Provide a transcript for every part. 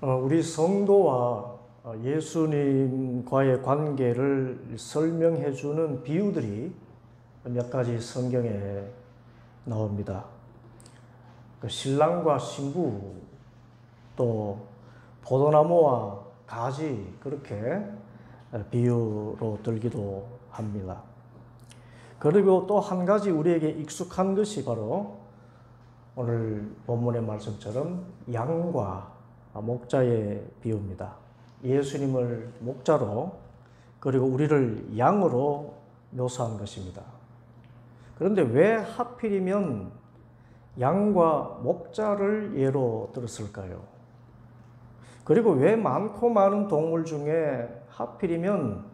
우리 성도와 예수님과의 관계를 설명해 주는 비유들이 몇 가지 성경에 나옵니다. 신랑과 신부, 또 포도나무와 가지, 그렇게 비유로 들기도 합니다. 그리고 또 한 가지 우리에게 익숙한 것이 바로 오늘 본문의 말씀처럼 양과 목자의 비유입니다. 예수님을 목자로, 그리고 우리를 양으로 묘사한 것입니다. 그런데 왜 하필이면 양과 목자를 예로 들었을까요? 그리고 왜 많고 많은 동물 중에 하필이면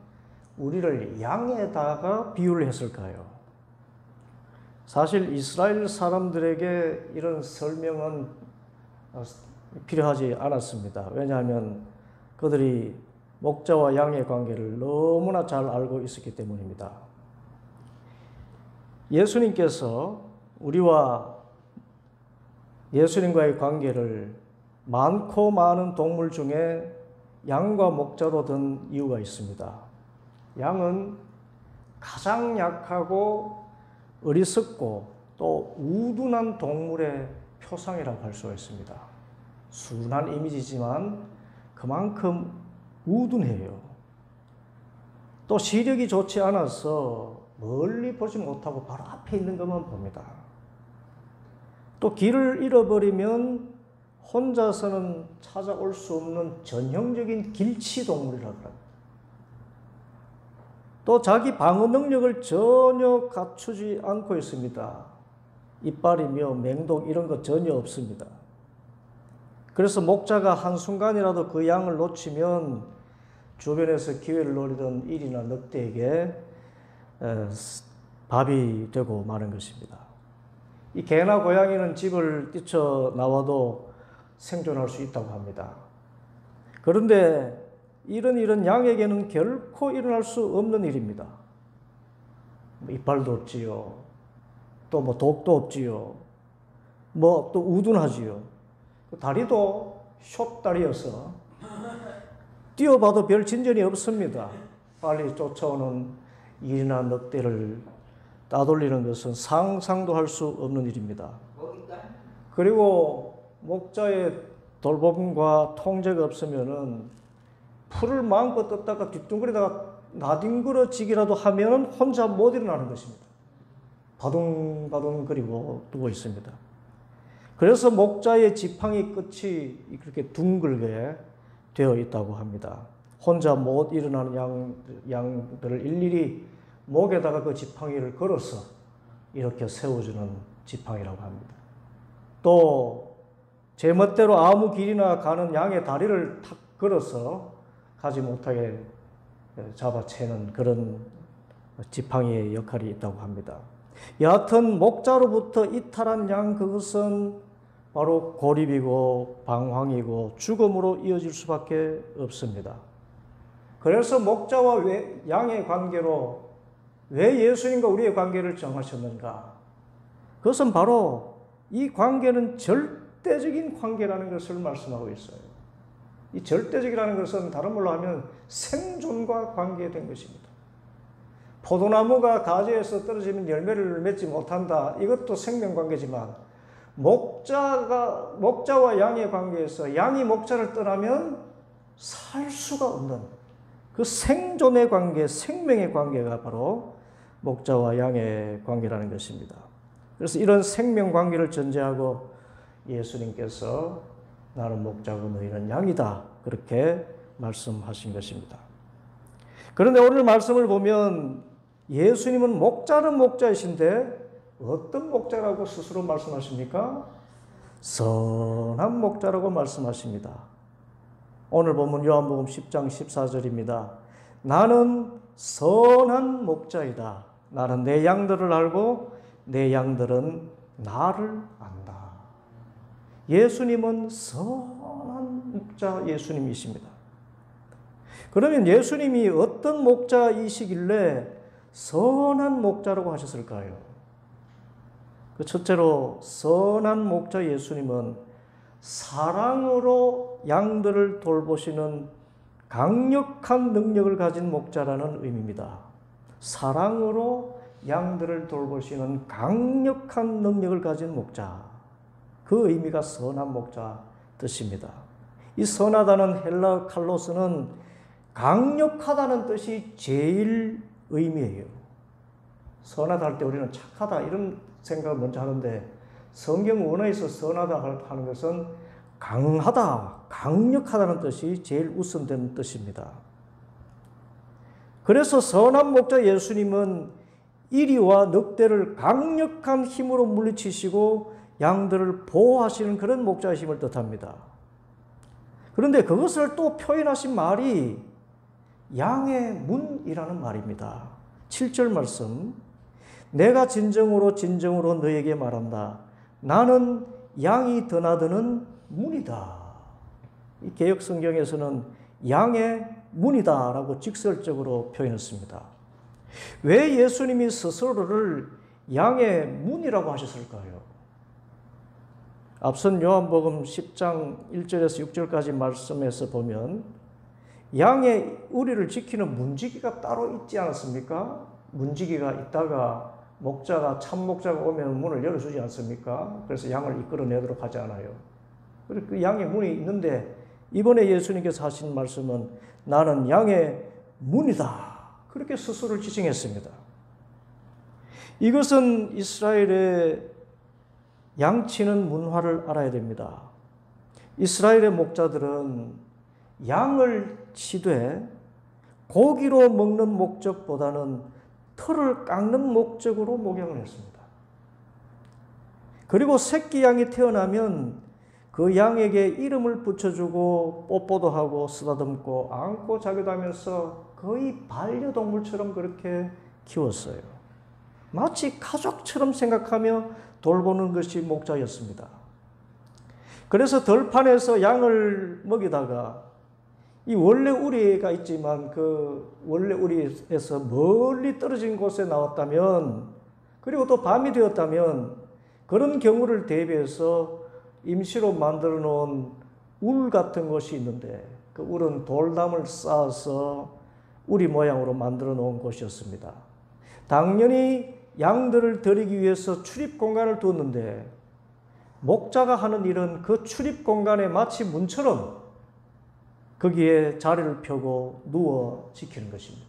우리를 양에다가 비유를 했을까요? 사실 이스라엘 사람들에게 이런 설명은 필요하지 않았습니다. 왜냐하면 그들이 목자와 양의 관계를 너무나 잘 알고 있었기 때문입니다. 예수님께서 우리와 예수님과의 관계를 많고 많은 동물 중에 양과 목자로 든 이유가 있습니다. 양은 가장 약하고 어리석고 또 우둔한 동물의 표상이라고 할 수가 있습니다. 순한 이미지지만 그만큼 우둔해요. 또 시력이 좋지 않아서 멀리 보지 못하고 바로 앞에 있는 것만 봅니다. 또 길을 잃어버리면 혼자서는 찾아올 수 없는 전형적인 길치 동물이라고 합니다. 또 자기 방어 능력을 전혀 갖추지 않고 있습니다. 이빨이며 맹독 이런 거 전혀 없습니다. 그래서 목자가 한순간이라도 그 양을 놓치면 주변에서 기회를 노리던 일이나 늑대에게 밥이 되고 마는 것입니다. 이 개나 고양이는 집을 뛰쳐나와도 생존할 수 있다고 합니다. 그런데 이런 양에게는 결코 일어날 수 없는 일입니다. 이빨도 없지요. 또 독도 없지요. 또 우둔하지요. 다리도 숏다리여서 뛰어봐도 별 진전이 없습니다. 빨리 쫓아오는 일이나 늑대를 따돌리는 것은 상상도 할 수 없는 일입니다. 그리고 목자의 돌봄과 통제가 없으면은 풀을 마음껏 뜯다가 뒤뚱거리다가 나뒹굴어지기라도 하면은 혼자 못 일어나는 것입니다. 바둥바둥거리고 누워 있습니다. 그래서 목자의 지팡이 끝이 그렇게 둥글게 되어 있다고 합니다. 혼자 못 일어나는 양들을 일일이 목에다가 그 지팡이를 걸어서 이렇게 세워주는 지팡이라고 합니다. 또 제멋대로 아무 길이나 가는 양의 다리를 탁 걸어서 가지 못하게 잡아채는 그런 지팡이의 역할이 있다고 합니다. 여하튼 목자로부터 이탈한 양, 그것은 바로 고립이고 방황이고 죽음으로 이어질 수밖에 없습니다. 그래서 목자와 양의 관계로 왜 예수님과 우리의 관계를 정하셨는가? 그것은 바로 이 관계는 절대적인 관계라는 것을 말씀하고 있어요. 이 절대적이라는 것은 다른 말로 하면 생존과 관계된 것입니다. 포도나무가 가지에서 떨어지면 열매를 맺지 못한다. 이것도 생명관계지만 목자와 양의 관계에서 양이 목자를 떠나면 살 수가 없는 그 생존의 관계, 생명의 관계가 바로 목자와 양의 관계라는 것입니다. 그래서 이런 생명관계를 전제하고 예수님께서 나는 목자고 너희는 양이다, 그렇게 말씀하신 것입니다. 그런데 오늘 말씀을 보면 예수님은 목자는 목자이신데 어떤 목자라고 스스로 말씀하십니까? 선한 목자라고 말씀하십니다. 오늘 보면 요한복음 10장 14절입니다. 나는 선한 목자이다. 나는 내 양들을 알고 내 양들은 나를 안다. 예수님은 선한 목자 예수님이십니다. 그러면 예수님이 어떤 목자이시길래 선한 목자라고 하셨을까요? 그 첫째로 선한 목자 예수님은 사랑으로 양들을 돌보시는 강력한 능력을 가진 목자라는 의미입니다. 사랑으로 양들을 돌보시는 강력한 능력을 가진 목자. 그 의미가 선한 목자 뜻입니다. 이 선하다는 헬라 칼로스는 강력하다는 뜻이 제일 의미예요. 선하다 할 때 우리는 착하다 이런 생각을 먼저 하는데 성경 원어에서 선하다 하는 것은 강하다, 강력하다는 뜻이 제일 우선되는 뜻입니다. 그래서 선한 목자 예수님은 이리와 늑대를 강력한 힘으로 물리치시고 양들을 보호하시는 그런 목자이심을 뜻합니다. 그런데 그것을 또 표현하신 말이 양의 문이라는 말입니다. 7절 말씀, 내가 진정으로 진정으로 너에게 말한다. 나는 양이 드나드는 문이다. 이 개역 성경에서는 양의 문이다 라고 직설적으로 표현했습니다. 왜 예수님이 스스로를 양의 문이라고 하셨을까요? 앞선 요한복음 10장 1절에서 6절까지 말씀에서 보면 양의 우리를 지키는 문지기가 따로 있지 않았습니까? 문지기가 있다가 목자가 참 목자가 오면 문을 열어주지 않습니까? 그래서 양을 이끌어내도록 하지 않아요. 그리고 그 양의 문이 있는데 이번에 예수님께서 하신 말씀은 나는 양의 문이다. 그렇게 스스로를 지칭했습니다. 이것은 이스라엘의 양치는 문화를 알아야 됩니다. 이스라엘의 목자들은 양을 치되 고기로 먹는 목적보다는 털을 깎는 목적으로 목양을 했습니다. 그리고 새끼 양이 태어나면 그 양에게 이름을 붙여주고 뽀뽀도 하고 쓰다듬고 안고 자기도 하면서 거의 반려동물처럼 그렇게 키웠어요. 마치 가족처럼 생각하며 돌보는 것이 목자였습니다. 그래서 들판에서 양을 먹이다가 이 원래 우리가 있지만 그 원래 우리에서 멀리 떨어진 곳에 나왔다면 그리고 또 밤이 되었다면 그런 경우를 대비해서 임시로 만들어 놓은 울 같은 것이 있는데 그 울은 돌담을 쌓아서 우리 모양으로 만들어 놓은 곳이었습니다. 당연히 양들을 들이기 위해서 출입 공간을 두었는데 목자가 하는 일은 그 출입 공간에 마치 문처럼 거기에 자리를 펴고 누워 지키는 것입니다.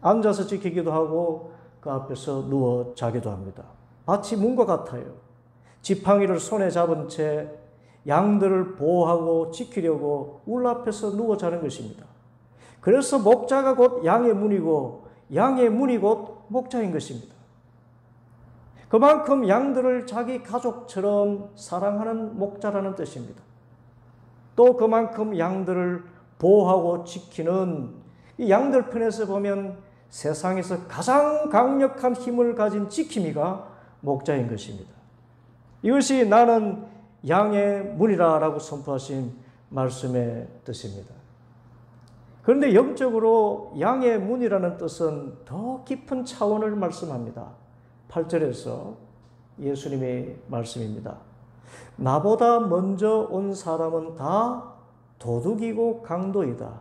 앉아서 지키기도 하고 그 앞에서 누워 자기도 합니다. 마치 문과 같아요. 지팡이를 손에 잡은 채 양들을 보호하고 지키려고 울 앞에서 누워 자는 것입니다. 그래서 목자가 곧 양의 문이고 양의 문이 곧 목자인 것입니다. 그만큼 양들을 자기 가족처럼 사랑하는 목자라는 뜻입니다. 또 그만큼 양들을 보호하고 지키는 이 양들 편에서 보면 세상에서 가장 강력한 힘을 가진 지킴이가 목자인 것입니다. 이것이 나는 양의 문이라고 선포하신 말씀의 뜻입니다. 그런데 영적으로 양의 문이라는 뜻은 더 깊은 차원을 말씀합니다. 8절에서 예수님의 말씀입니다. 나보다 먼저 온 사람은 다 도둑이고 강도이다.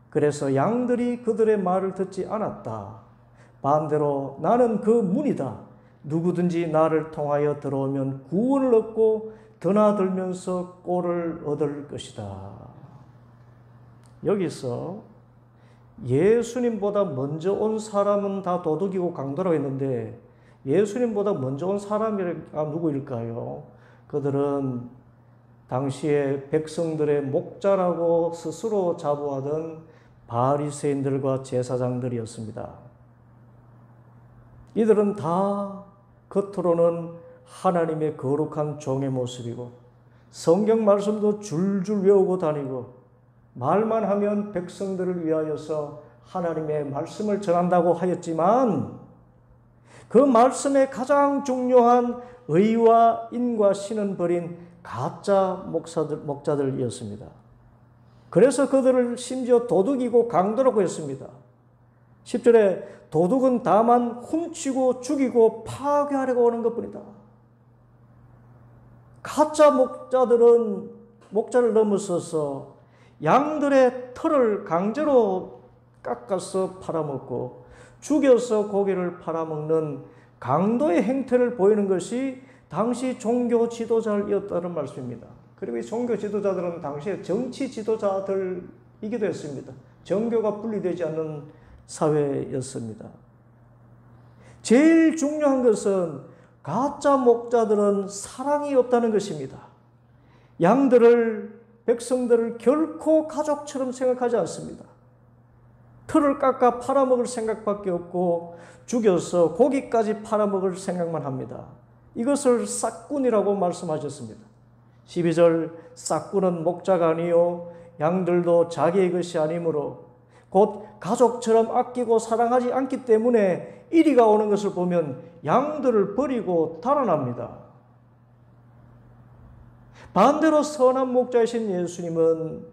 그래서 양들이 그들의 말을 듣지 않았다. 반대로 나는 그 문이다. 누구든지 나를 통하여 들어오면 구원을 얻고 드나들면서 꼴을 얻을 것이다. 여기서 예수님보다 먼저 온 사람은 다 도둑이고 강도라고 했는데 예수님보다 먼저 온 사람이 누구일까요? 그들은 당시에 백성들의 목자라고 스스로 자부하던 바리새인들과 제사장들이었습니다. 이들은 다 겉으로는 하나님의 거룩한 종의 모습이고 성경 말씀도 줄줄 외우고 다니고 말만 하면 백성들을 위하여서 하나님의 말씀을 전한다고 하였지만 그 말씀의 가장 중요한 의와 인과 신은 버린 가짜 목자들이었습니다. 그래서 그들을 심지어 도둑이고 강도라고 했습니다. 10절에 도둑은 다만 훔치고 죽이고 파괴하려고 오는 것뿐이다. 가짜 목자를 넘어서서 양들의 털을 강제로 깎아서 팔아먹고 죽여서 고기를 팔아먹는 강도의 행태를 보이는 것이 당시 종교 지도자였다는 말씀입니다. 그리고 이 종교 지도자들은 당시에 정치 지도자들이기도 했습니다. 정교가 분리되지 않는 사회였습니다. 제일 중요한 것은 가짜 목자들은 사랑이 없다는 것입니다. 백성들을 결코 가족처럼 생각하지 않습니다. 털을 깎아 팔아먹을 생각밖에 없고 죽여서 고기까지 팔아먹을 생각만 합니다. 이것을 싹꾼이라고 말씀하셨습니다. 12절 싹꾼은 목자가 아니요 양들도 자기의 것이 아니므로 곧 가족처럼 아끼고 사랑하지 않기 때문에 이리가 오는 것을 보면 양들을 버리고 달아납니다. 반대로 선한 목자이신 예수님은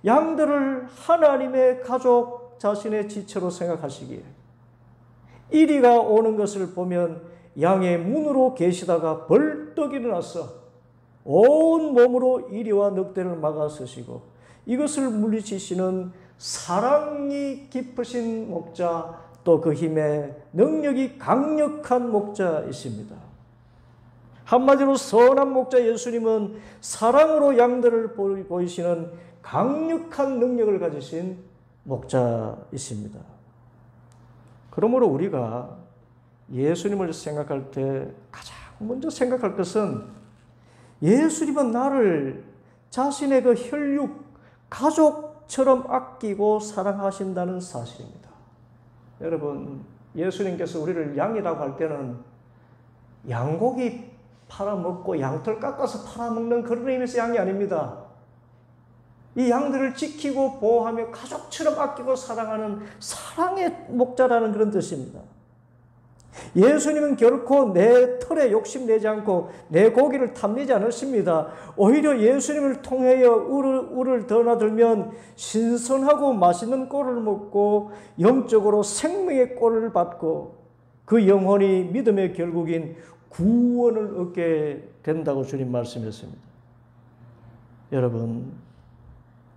양들을 하나님의 가족, 자신의 지체로 생각하시기에 이리가 오는 것을 보면 양의 문으로 계시다가 벌떡 일어나서 온 몸으로 이리와 늑대를 막아서시고 이것을 물리치시는 사랑이 깊으신 목자, 또 그 힘에 능력이 강력한 목자이십니다. 한마디로 선한 목자 예수님은 사랑으로 양들을 보이시는 강력한 능력을 가지신 목자이십니다. 그러므로 우리가 예수님을 생각할 때 가장 먼저 생각할 것은 예수님은 나를 자신의 그 혈육, 가족처럼 아끼고 사랑하신다는 사실입니다. 여러분, 예수님께서 우리를 양이라고 할 때는 양고기 팔아먹고 양털 깎아서 팔아먹는 그런 의미에서 양이 아닙니다. 이 양들을 지키고 보호하며 가족처럼 아끼고 사랑하는 사랑의 목자라는 그런 뜻입니다. 예수님은 결코 내 털에 욕심내지 않고 내 고기를 탐내지 않으십니다. 오히려 예수님을 통하여 우를 드나들면 신선하고 맛있는 꼴을 먹고 영적으로 생명의 꼴을 받고 그 영혼이 믿음의 결국인 구원을 얻게 된다고 주님 말씀했습니다. 여러분,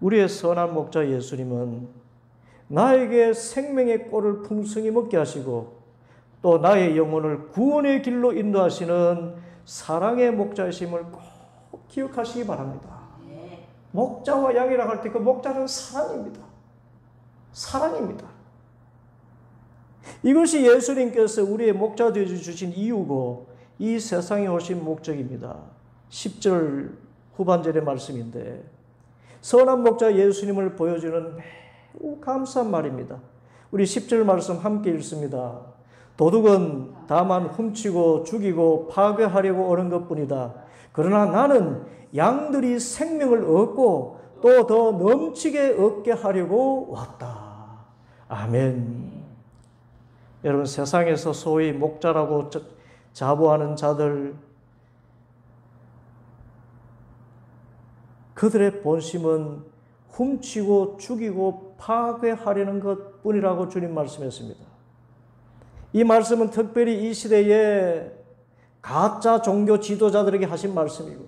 우리의 선한 목자 예수님은 나에게 생명의 꼴을 풍성히 먹게 하시고 또 나의 영혼을 구원의 길로 인도하시는 사랑의 목자이심을 꼭 기억하시기 바랍니다. 목자와 양이라고 할 때 그 목자는 사랑입니다. 사랑입니다. 이것이 예수님께서 우리의 목자 되어 주신 이유고 이 세상에 오신 목적입니다. 10절 후반절의 말씀인데 선한 목자 예수님을 보여주는 매우 감사한 말입니다. 우리 10절 말씀 함께 읽습니다. 도둑은 다만 훔치고 죽이고 파괴하려고 오는 것뿐이다. 그러나 나는 양들이 생명을 얻고 또 더 넘치게 얻게 하려고 왔다. 아멘. 여러분, 세상에서 소위 목자라고 자부하는 자들, 그들의 본심은 훔치고 죽이고 파괴하려는 것뿐이라고 주님 말씀했습니다. 이 말씀은 특별히 이 시대에 가짜 종교 지도자들에게 하신 말씀이고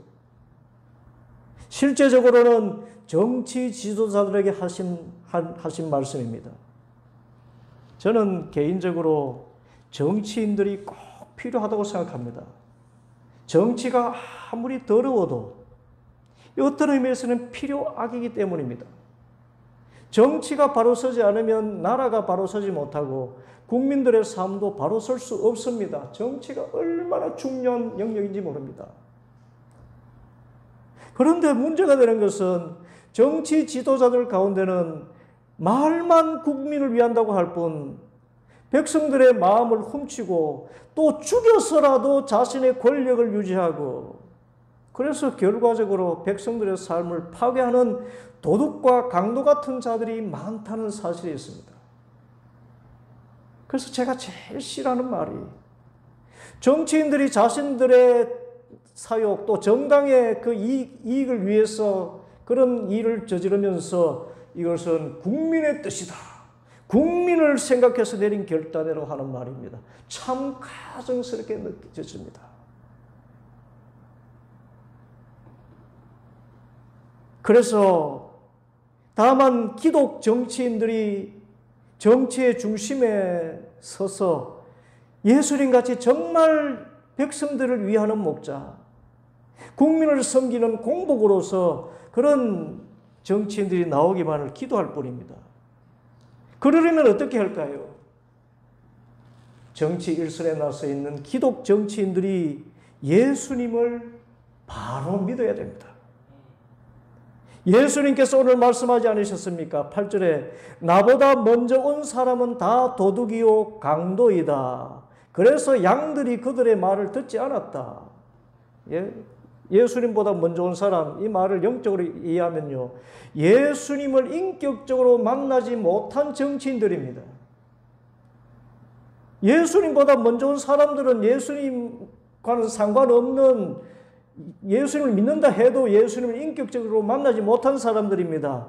실제적으로는 정치 지도자들에게 하신 말씀입니다. 저는 개인적으로 정치인들이 꼭 필요하다고 생각합니다. 정치가 아무리 더러워도 어떤 의미에서는 필요악이기 때문입니다. 정치가 바로 서지 않으면 나라가 바로 서지 못하고 국민들의 삶도 바로 설 수 없습니다. 정치가 얼마나 중요한 영역인지 모릅니다. 그런데 문제가 되는 것은 정치 지도자들 가운데는 말만 국민을 위한다고 할 뿐 백성들의 마음을 훔치고 또 죽여서라도 자신의 권력을 유지하고 그래서 결과적으로 백성들의 삶을 파괴하는 도둑과 강도 같은 자들이 많다는 사실이 있습니다. 그래서 제가 제일 싫어하는 말이 정치인들이 자신들의 사욕 또 정당의 그 이익을 위해서 그런 일을 저지르면서 이것은 국민의 뜻이다. 국민을 생각해서 내린 결단이라고 하는 말입니다. 참 가증스럽게 느껴집니다. 그래서 다만 기독 정치인들이 정치의 중심에 서서 예수님같이 정말 백성들을 위하는 목자, 국민을 섬기는 공복으로서 그런 정치인들이 나오기만을 기도할 뿐입니다. 그러려면 어떻게 할까요? 정치 일선에 나서 있는 기독 정치인들이 예수님을 바로 믿어야 됩니다. 예수님께서 오늘 말씀하지 않으셨습니까? 8절에 나보다 먼저 온 사람은 다 도둑이요 강도이다. 그래서 양들이 그들의 말을 듣지 않았다. 예수님보다 먼저 온 사람, 이 말을 영적으로 이해하면요, 예수님을 인격적으로 만나지 못한 정치인들입니다. 예수님보다 먼저 온 사람들은 예수님과는 상관없는, 예수님을 믿는다 해도 예수님을 인격적으로 만나지 못한 사람들입니다.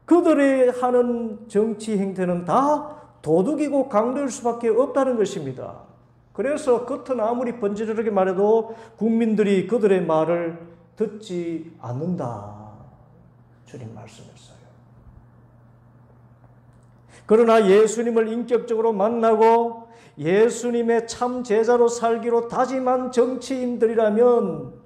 그들이 하는 정치 행태는 다 도둑이고 강도일 수밖에 없다는 것입니다. 그래서 겉은 아무리 번지르르게 말해도 국민들이 그들의 말을 듣지 않는다. 주님 말씀했어요. 그러나 예수님을 인격적으로 만나고 예수님의 참 제자로 살기로 다짐한 정치인들이라면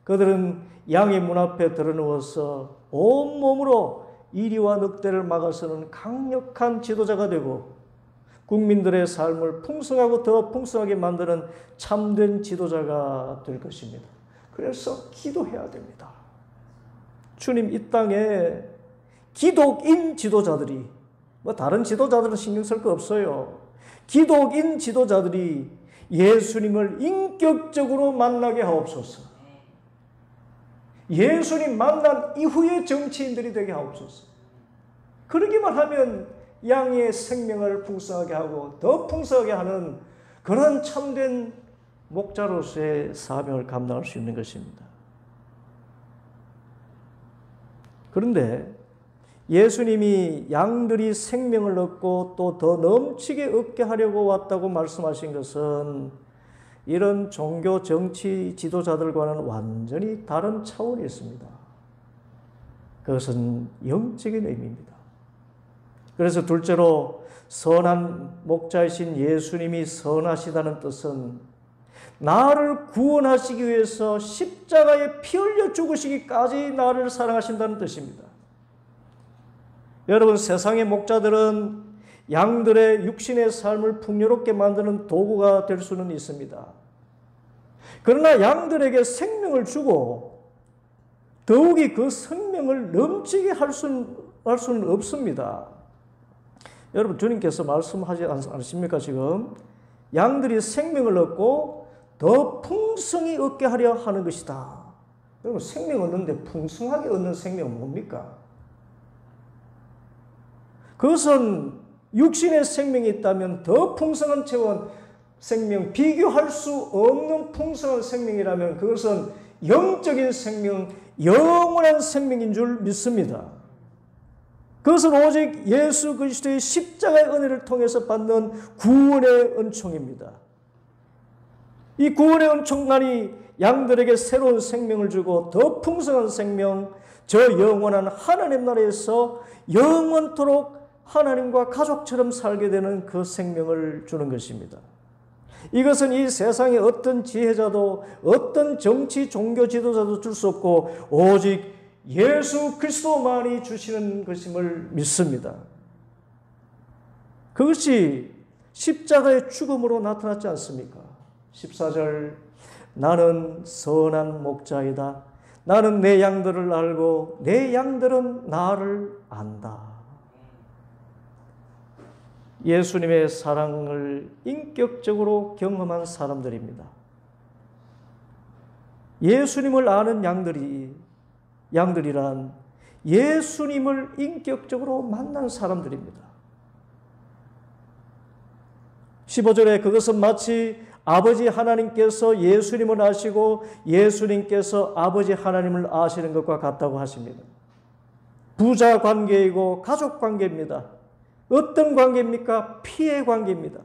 그들은 양의 문 앞에 들어누워서 온몸으로 이리와 늑대를 막아서는 강력한 지도자가 되고 국민들의 삶을 풍성하고 더 풍성하게 만드는 참된 지도자가 될 것입니다. 그래서 기도해야 됩니다. 주님, 이 땅에 기독인 지도자들이, 다른 지도자들은 신경 쓸 거 없어요. 기독인 지도자들이 예수님을 인격적으로 만나게 하옵소서. 예수님 만난 이후의 정치인들이 되게 하옵소서. 그러기만 하면 양의 생명을 풍성하게 하고 더 풍성하게 하는 그런 참된 목자로서의 사명을 감당할 수 있는 것입니다. 그런데 예수님이 양들이 생명을 얻고 또 더 넘치게 얻게 하려고 왔다고 말씀하신 것은 이런 종교 정치 지도자들과는 완전히 다른 차원이 있습니다. 그것은 영적인 의미입니다. 그래서 둘째로 선한 목자이신 예수님이 선하시다는 뜻은 나를 구원하시기 위해서 십자가에 피 흘려 죽으시기까지 나를 사랑하신다는 뜻입니다. 여러분, 세상의 목자들은 양들의 육신의 삶을 풍요롭게 만드는 도구가 될 수는 있습니다. 그러나 양들에게 생명을 주고 더욱이 그 생명을 넘치게 할 수는 없습니다. 여러분, 주님께서 말씀하지 않으십니까? 지금 양들이 생명을 얻고 더 풍성히 얻게 하려 하는 것이다. 여러분, 생명 얻는데 풍성하게 얻는 생명은 뭡니까? 그것은 육신의 생명이 있다면 더 풍성한 체원 생명, 비교할 수 없는 풍성한 생명이라면 그것은 영적인 생명, 영원한 생명인 줄 믿습니다. 그것은 오직 예수 그리스도의 십자가의 은혜를 통해서 받는 구원의 은총입니다. 이 구원의 은총만이 양들에게 새로운 생명을 주고 더 풍성한 생명, 저 영원한 하나님 나라에서 영원토록 하나님과 가족처럼 살게 되는 그 생명을 주는 것입니다. 이것은 이 세상의 어떤 지혜자도 어떤 정치 종교 지도자도 줄 수 없고 오직 예수 그리스도만이 주시는 것임을 믿습니다. 그것이 십자가의 죽음으로 나타났지 않습니까? 14절, 나는 선한 목자이다. 나는 내 양들을 알고 내 양들은 나를 안다. 예수님의 사랑을 인격적으로 경험한 사람들입니다. 예수님을 아는 양들이란 예수님을 인격적으로 만난 사람들입니다. 15절에 그것은 마치 아버지 하나님께서 예수님을 아시고 예수님께서 아버지 하나님을 아시는 것과 같다고 하십니다. 부자 관계이고 가족 관계입니다. 어떤 관계입니까? 피의 관계입니다.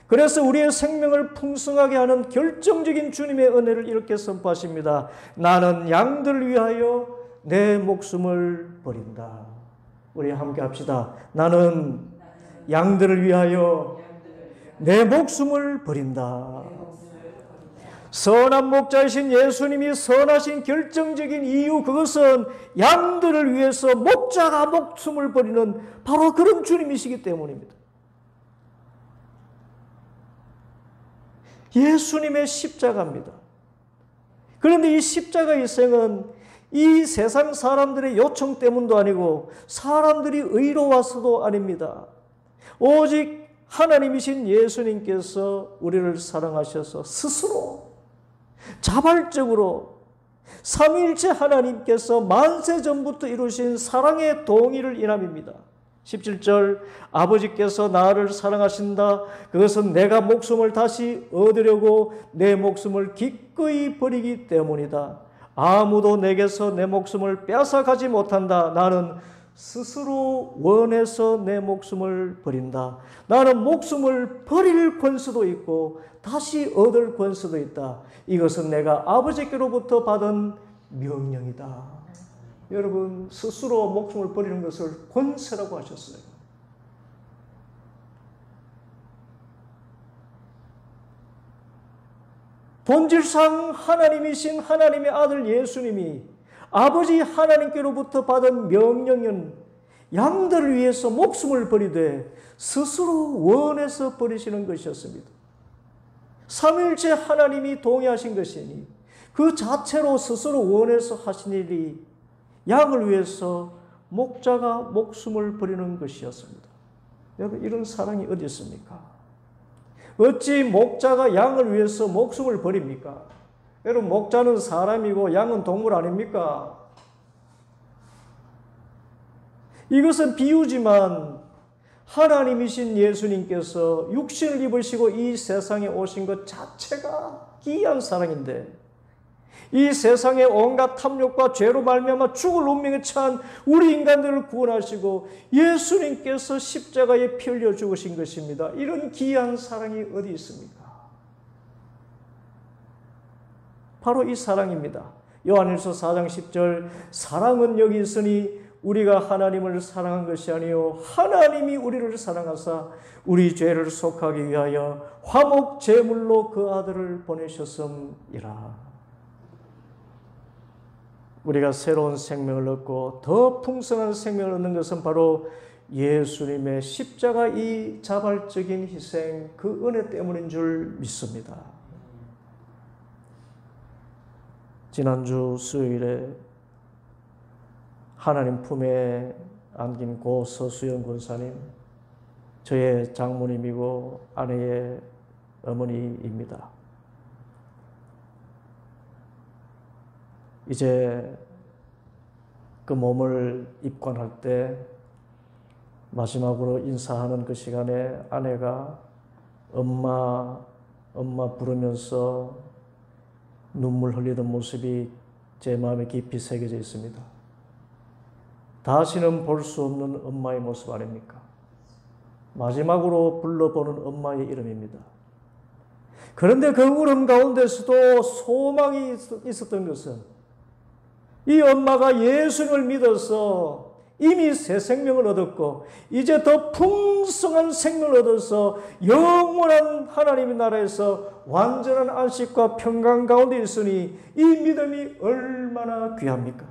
그래서 우리의 생명을 풍성하게 하는 결정적인 주님의 은혜를 이렇게 선포하십니다. 나는 양들을 위하여 내 목숨을 버린다. 우리 함께 합시다. 나는 양들을 위하여 내 목숨을 버린다. 선한 목자이신 예수님이 선하신 결정적인 이유, 그것은 양들을 위해서 목자가 목숨을 버리는 바로 그런 주님이시기 때문입니다. 예수님의 십자가입니다. 그런데 이 십자가의 희생은 이 세상 사람들의 요청 때문도 아니고 사람들이 의로워서도 아닙니다. 오직 하나님이신 예수님께서 우리를 사랑하셔서 스스로 자발적으로 삼위일체 하나님께서 만세 전부터 이루신 사랑의 동의를 인함입니다. 17절, 아버지께서 나를 사랑하신다. 그것은 내가 목숨을 다시 얻으려고 내 목숨을 기꺼이 버리기 때문이다. 아무도 내게서 내 목숨을 빼앗아가지 못한다. 나는 스스로 원해서 내 목숨을 버린다. 나는 목숨을 버릴 권수도 있고 다시 얻을 권수도 있다. 이것은 내가 아버지께로부터 받은 명령이다. 여러분, 스스로 목숨을 버리는 것을 권세라고 하셨어요. 본질상 하나님이신 하나님의 아들 예수님이 아버지 하나님께로부터 받은 명령은 양들을 위해서 목숨을 버리되 스스로 원해서 버리시는 것이었습니다. 삼위일체 하나님이 동의하신 것이니 그 자체로 스스로 원해서 하신 일이 양을 위해서 목자가 목숨을 버리는 것이었습니다. 여러분, 이런 사랑이 어디 있습니까? 어찌 목자가 양을 위해서 목숨을 버립니까? 여러분, 목자는 사람이고 양은 동물 아닙니까? 이것은 비유지만 하나님이신 예수님께서 육신을 입으시고 이 세상에 오신 것 자체가 기이한 사랑인데, 이 세상의 온갖 탐욕과 죄로 말미암아 죽을 운명에 처한 우리 인간들을 구원하시고 예수님께서 십자가에 피 흘려 죽으신 것입니다. 이런 기이한 사랑이 어디 있습니까? 바로 이 사랑입니다. 요한일서 4장 10절, 사랑은 여기 있으니 우리가 하나님을 사랑한 것이 아니요 하나님이 우리를 사랑하사 우리 죄를 속하기 위하여 화목 제물로 그 아들을 보내셨음이라. 우리가 새로운 생명을 얻고 더 풍성한 생명을 얻는 것은 바로 예수님의 십자가 이 자발적인 희생, 그 은혜 때문인 줄 믿습니다. 지난주 수요일에 하나님 품에 안긴 고 서수연 권사님, 저의 장모님이고 아내의 어머니입니다. 이제 그 몸을 입관할 때 마지막으로 인사하는 그 시간에 아내가 엄마 부르면서 눈물 흘리던 모습이 제 마음에 깊이 새겨져 있습니다. 다시는 볼 수 없는 엄마의 모습 아닙니까? 마지막으로 불러보는 엄마의 이름입니다. 그런데 그 울음 가운데서도 소망이 있었던 것은 이 엄마가 예수님을 믿어서 이미 새 생명을 얻었고 이제 더 풍성한 생명을 얻어서 영원한 하나님의 나라에서 완전한 안식과 평강 가운데 있으니 이 믿음이 얼마나 귀합니까?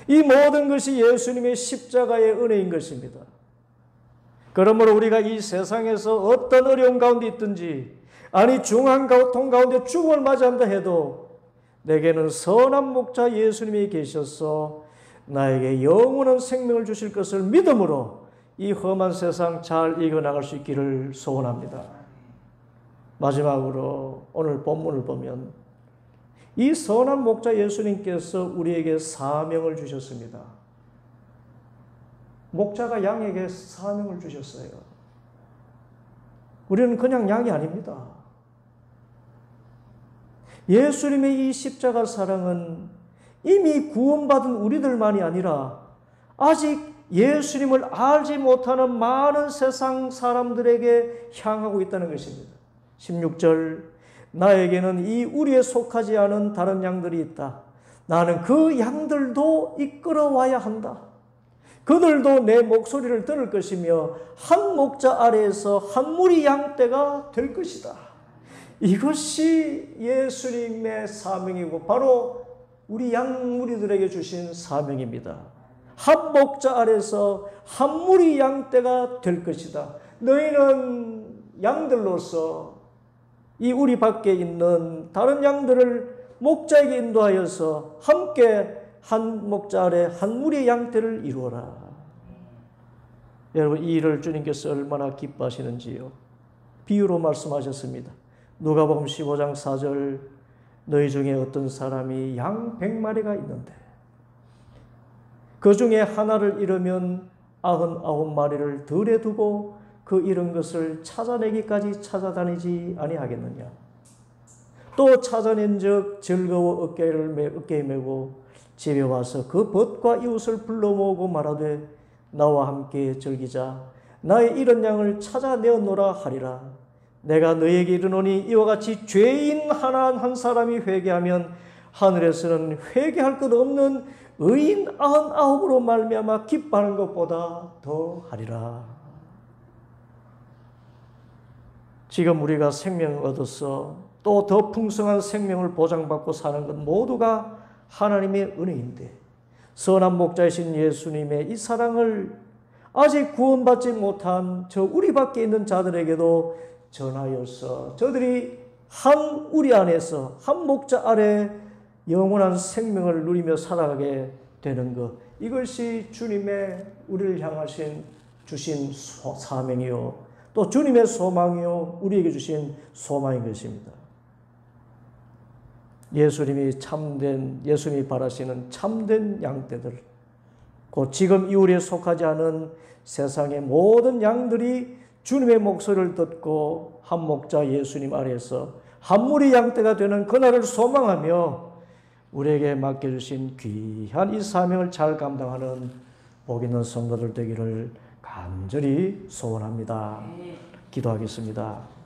이 모든 것이 예수님의 십자가의 은혜인 것입니다. 그러므로 우리가 이 세상에서 어떤 어려움 가운데 있든지, 아니 중한 고통 가운데 죽음을 맞이한다 해도 내게는 선한 목자 예수님이 계셔서 나에게 영원한 생명을 주실 것을 믿음으로 이 험한 세상 잘 이겨나갈 수 있기를 소원합니다. 마지막으로 오늘 본문을 보면 이 선한 목자 예수님께서 우리에게 사명을 주셨습니다. 목자가 양에게 사명을 주셨어요. 우리는 그냥 양이 아닙니다. 예수님의 이 십자가 사랑은 이미 구원받은 우리들만이 아니라 아직 예수님을 알지 못하는 많은 세상 사람들에게 향하고 있다는 것입니다. 16절, 나에게는 이 우리에 속하지 않은 다른 양들이 있다. 나는 그 양들도 이끌어와야 한다. 그들도 내 목소리를 들을 것이며 한 목자 아래에서 한 무리 양떼가 될 것이다. 이것이 예수님의 사명이고 바로 우리 양무리들에게 주신 사명입니다. 한 목자 아래에서 한 무리 양떼가 될 것이다. 너희는 양들로서 이 우리 밖에 있는 다른 양들을 목자에게 인도하여서 함께 한 목자 아래 한 무리의 양떼를 이루어라. 여러분, 이 일을 주님께서 얼마나 기뻐하시는지요. 비유로 말씀하셨습니다. 누가복음 15장 4절, 너희 중에 어떤 사람이 양 100마리가 있는데 그 중에 하나를 잃으면 99마리를 들에 두고 그 잃은 것을 찾아내기까지 찾아다니지 아니하겠느냐. 또 찾아낸 적 즐거워 어깨에 메고 집에 와서 그 벗과 이웃을 불러 모으고 말하되 나와 함께 즐기자. 나의 잃은 양을 찾아내었노라 하리라. 내가 너에게 이르노니 이와 같이 죄인 하나 한 사람이 회개하면 하늘에서는 회개할 것 없는 의인 99으로 말미암아 기뻐하는 것보다 더 하리라. 지금 우리가 생명을 얻어서 또 더 풍성한 생명을 보장받고 사는 것 모두가 하나님의 은혜인데 선한 목자이신 예수님의 이 사랑을 아직 구원받지 못한 저 우리 밖에 있는 자들에게도 전하여서 저들이 한 우리 안에서 한 목자 아래 영원한 생명을 누리며 살아가게 되는 것, 이것이 주님의 우리를 향하신 주신 사명이요 또 주님의 소망이요 우리에게 주신 소망인 것입니다. 예수님이 바라시는 참된 양떼들, 곧 지금 이 우리에 속하지 않은 세상의 모든 양들이 주님의 목소리를 듣고 한 목자 예수님 아래에서 한 무리 양떼가 되는 그날을 소망하며 우리에게 맡겨주신 귀한 이 사명을 잘 감당하는 복 있는 성도들 되기를 간절히 소원합니다. 기도하겠습니다.